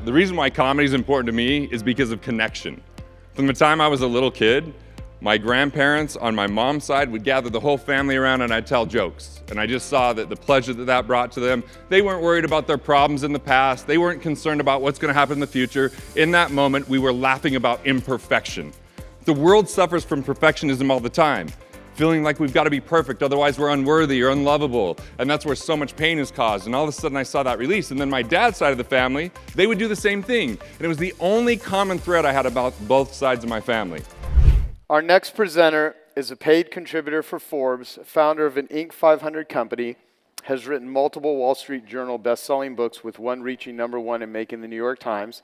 The reason why comedy is important to me is because of connection. From the time I was a little kid, my grandparents on my mom's side would gather the whole family around and I'd tell jokes. And I just saw that the pleasure that brought to them. They weren't worried about their problems in the past. They weren't concerned about what's going to happen in the future. In that moment, we were laughing about imperfection. The world suffers from perfectionism all the time, feeling like we've got to be perfect, otherwise we're unworthy or unlovable. And that's where so much pain is caused. And all of a sudden I saw that release. And then my dad's side of the family, they would do the same thing. And it was the only common thread I had about both sides of my family. Our next presenter is a paid contributor for Forbes, founder of an Inc. 500 company, has written multiple Wall Street Journal best-selling books with one reaching #1 and making the New York Times.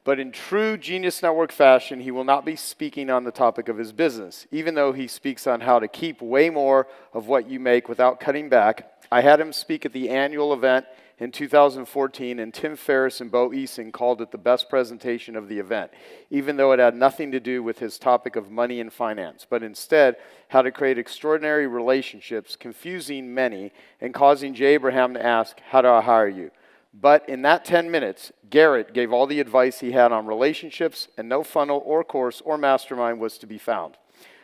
But in true Genius Network fashion, he will not be speaking on the topic of his business, even though he speaks on how to keep way more of what you make without cutting back. I had him speak at the annual event in 2014, and Tim Ferriss and Bo Eason called it the best presentation of the event, even though it had nothing to do with his topic of money and finance, but instead how to create extraordinary relationships, confusing many, and causing Jay Abraham to ask, how do I hire you? But in that 10 minutes, Garrett gave all the advice he had on relationships, and no funnel or course or mastermind was to be found.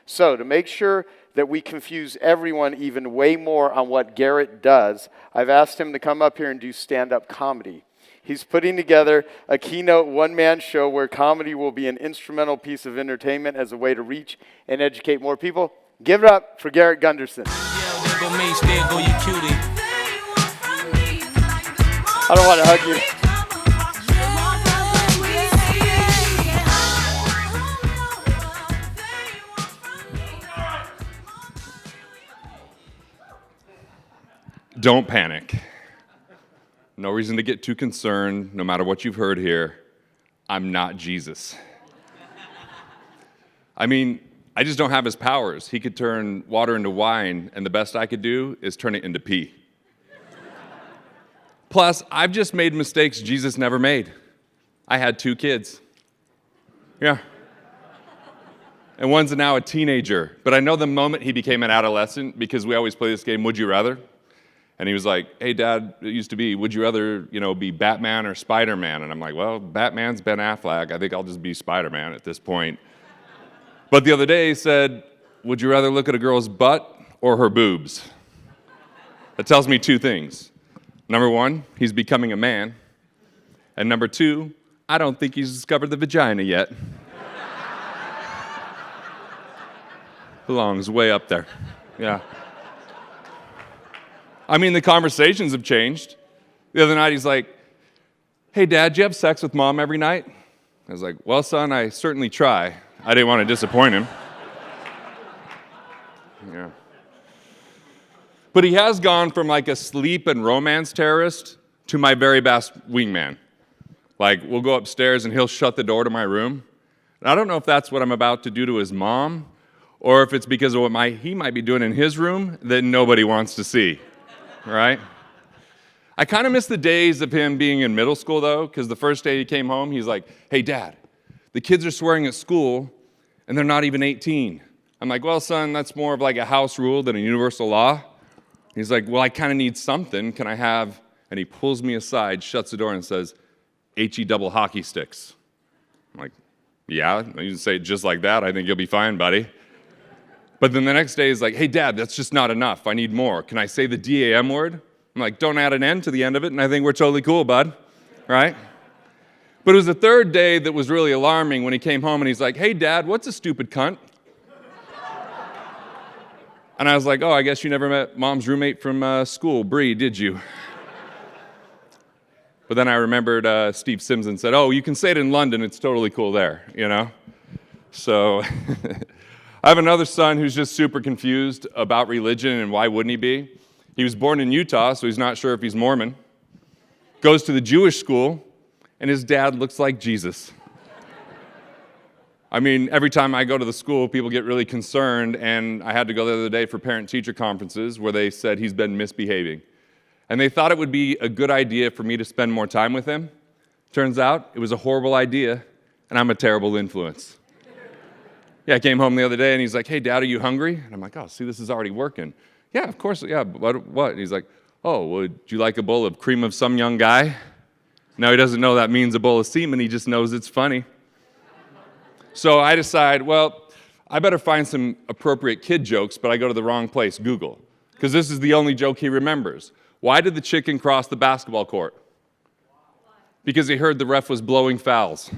So to make sure that we confuse everyone even way more on what Garrett does, I've asked him to come up here and do stand-up comedy. He's putting together a keynote one-man show where comedy will be an instrumental piece of entertainment as a way to reach and educate more people. Give it up for Garrett Gunderson. There go me, still go you cutie. I don't want to hug you. Don't panic. No reason to get too concerned, no matter what you've heard here. I'm not Jesus. I mean, I just don't have his powers. He could turn water into wine, and the best I could do is turn it into pee. Plus, I've just made mistakes Jesus never made. I had 2 kids. Yeah. And one's now a teenager. But I know the moment he became an adolescent, because we always play this game, Would You Rather? And he was like, hey, Dad, it used to be, would you rather, be Batman or Spider-Man? And I'm like, well, Batman's Ben Affleck. I think I'll just be Spider-Man at this point. But the other day he said, would you rather look at a girl's butt or her boobs? That tells me 2 things. Number 1, he's becoming a man. And number 2, I don't think he's discovered the vagina yet. Belongs way up there. Yeah. I mean, the conversations have changed. The other night, he's like, hey, Dad, do you have sex with Mom every night? I was like, well, son, I certainly try. I didn't want to disappoint him. Yeah. But he has gone from like a sleep and romance terrorist to my very best wingman. Like, we'll go upstairs and he'll shut the door to my room. And I don't know if that's what I'm about to do to his mom, or if it's because of what he might be doing in his room that nobody wants to see. Right? I kind of miss the days of him being in middle school, though, because the first day he came home, he's like, hey, Dad, the kids are swearing at school, and they're not even 18. I'm like, well, son, that's more of like a house rule than a universal law. He's like, well, I kind of need something. Can I have, and he pulls me aside, shuts the door, and says, HE double hockey sticks. I'm like, yeah, you can say it just like that. I think you'll be fine, buddy. But then the next day he's like, hey, Dad, that's just not enough. I need more. Can I say the DAM word? I'm like, don't add an N to the end of it, and I think we're totally cool, bud. Right? But it was the third day that was really alarming when he came home and he's like, hey, Dad, what's a stupid cunt? And I was like, oh, I guess you never met Mom's roommate from school, Bree, did you? But then I remembered Steve Simpson said, oh, you can say it in London. It's totally cool there, So I have another son who's just super confused about religion, and why wouldn't he be? He was born in Utah, so he's not sure if he's Mormon. Goes to the Jewish school, and his dad looks like Jesus. I mean, every time I go to the school, people get really concerned, and I had to go the other day for parent-teacher conferences where they said he's been misbehaving. And they thought it would be a good idea for me to spend more time with him. Turns out, it was a horrible idea, and I'm a terrible influence. Yeah, I came home the other day, and he's like, hey, Dad, are you hungry? And I'm like, oh, see, this is already working. Yeah, of course, yeah, but what? And he's like, oh, would you like a bowl of cream of some young guy? Now he doesn't know that means a bowl of semen, he just knows it's funny. So I decide, well, I better find some appropriate kid jokes, but I go to the wrong place, Google, because this is the only joke he remembers. Why did the chicken cross the basketball court? Because he heard the ref was blowing fouls.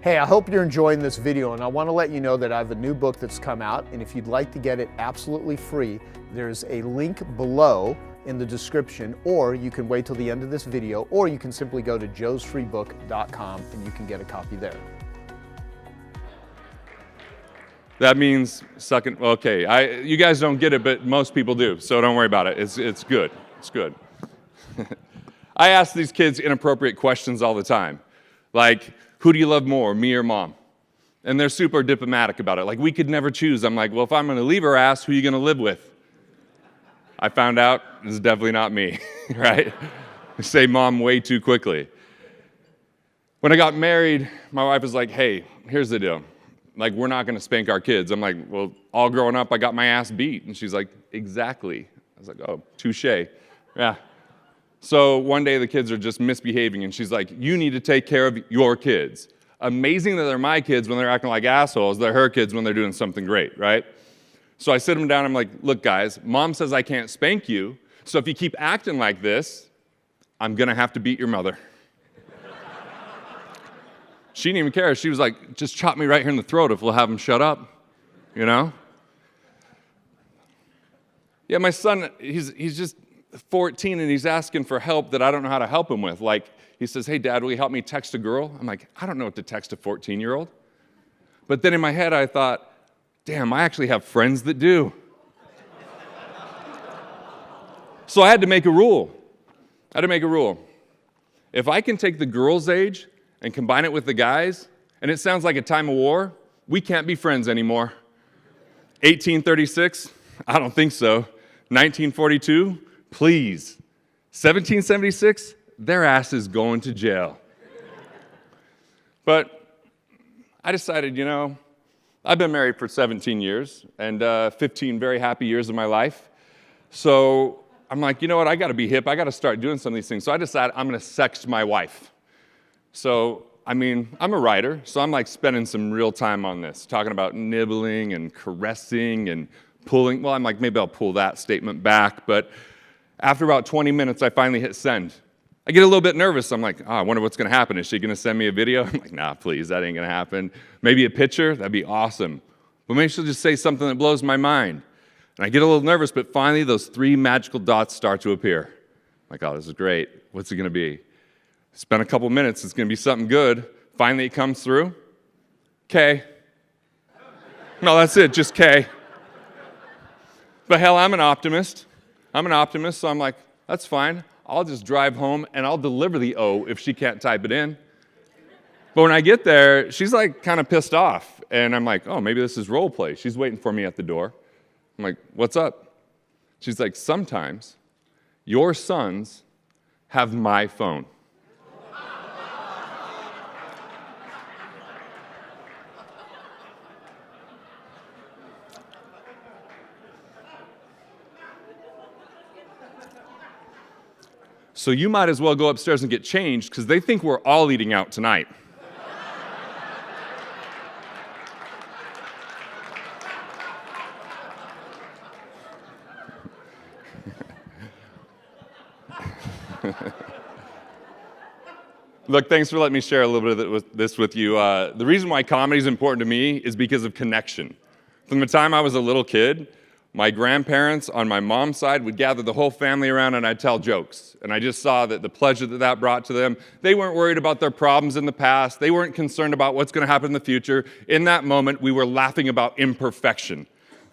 Hey, I hope you're enjoying this video, and I want to let you know that I have a new book that's come out, and if you'd like to get it absolutely free, there's a link below in the description, or you can wait till the end of this video, or you can simply go to joesfreebook.com and you can get a copy there. That means sucking, okay, you guys don't get it, but most people do, so don't worry about it. It's good, it's good. I ask these kids inappropriate questions all the time, like, who do you love more, me or mom? And they're super diplomatic about it. Like, we could never choose. I'm like, well, if I'm going to leave her ass, who are you going to live with? I found out this is definitely not me, right? I say mom way too quickly. When I got married, my wife was like, hey, here's the deal. Like, we're not going to spank our kids. I'm like, well, all growing up, I got my ass beat. And she's like, exactly. I was like, oh, touche. Yeah. So one day the kids are just misbehaving, and she's like, you need to take care of your kids. Amazing that they're my kids when they're acting like assholes. They're her kids when they're doing something great, right? So I sit them down, I'm like, look, guys, mom says I can't spank you, so if you keep acting like this, I'm going to have to beat your mother. She didn't even care. She was like, just chop me right here in the throat if we'll have him shut up, you know? Yeah, my son, he's just 14 and he's asking for help that I don't know how to help him with. Like, he says, hey, Dad, will you help me text a girl? I'm like, I don't know what to text a 14-year-old. But then in my head, I thought, damn, I actually have friends that do. So I had to make a rule. If I can take the girl's age and combine it with the guys, and it sounds like a time of war, we can't be friends anymore. 1836? I don't think so. 1942? Please. 1776? Their ass is going to jail. But I decided, you know, I've been married for 17 years and 15 very happy years of my life. So I'm like, you know what, I got to be hip. I got to start doing some of these things. So I decided I'm going to sext my wife. So, I mean, I'm a writer, so I'm like spending some real time on this, talking about nibbling and caressing and pulling. Well, I'm like, maybe I'll pull that statement back, but after about 20 minutes, I finally hit send. I get a little bit nervous. I'm like, oh, I wonder what's going to happen. Is she going to send me a video? I'm like, nah, please, that ain't going to happen. Maybe a picture? That'd be awesome. But maybe she'll just say something that blows my mind. And I get a little nervous, but finally those 3 magical dots start to appear. I'm like, oh, this is great. What's it going to be? Spend a couple minutes. It's going to be something good. Finally it comes through. K. No, that's it, just K. But hell, I'm an optimist, so I'm like, that's fine. I'll just drive home and I'll deliver the O if she can't type it in. But when I get there, she's like kind of pissed off. And I'm like, oh, maybe this is role play. She's waiting for me at the door. I'm like, what's up? She's like, sometimes your sons have my phone. So you might as well go upstairs and get changed because they think we're all eating out tonight. Look, thanks for letting me share a little bit of this with you. The reason why comedy is important to me is because of connection. From the time I was a little kid, my grandparents on my mom's side would gather the whole family around and I'd tell jokes. And I just saw that the pleasure that brought to them. They weren't worried about their problems in the past. They weren't concerned about what's going to happen in the future. In that moment, we were laughing about imperfection.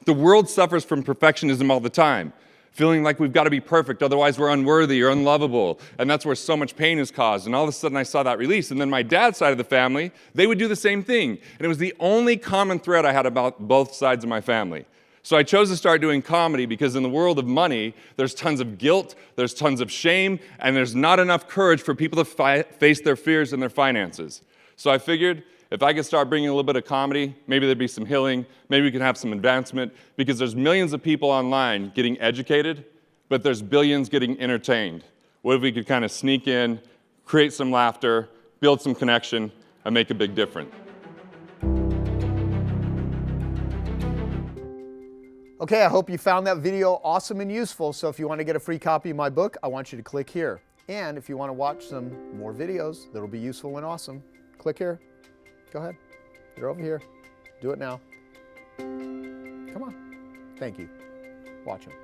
The world suffers from perfectionism all the time, feeling like we've got to be perfect, otherwise we're unworthy or unlovable. And that's where so much pain is caused. And all of a sudden I saw that release. And then my dad's side of the family, they would do the same thing. And it was the only common thread I had about both sides of my family. So I chose to start doing comedy because in the world of money, there's tons of guilt, there's tons of shame, and there's not enough courage for people to face their fears and their finances. So I figured if I could start bringing a little bit of comedy, maybe there'd be some healing, maybe we could have some advancement, because there's millions of people online getting educated, but there's billions getting entertained. What if we could kind of sneak in, create some laughter, build some connection, and make a big difference? Okay, I hope you found that video awesome and useful. So if you want to get a free copy of my book, I want you to click here. And if you want to watch some more videos that'll be useful and awesome, click here. Go ahead. They're over here. Do it now. Come on. Thank you. Watch them.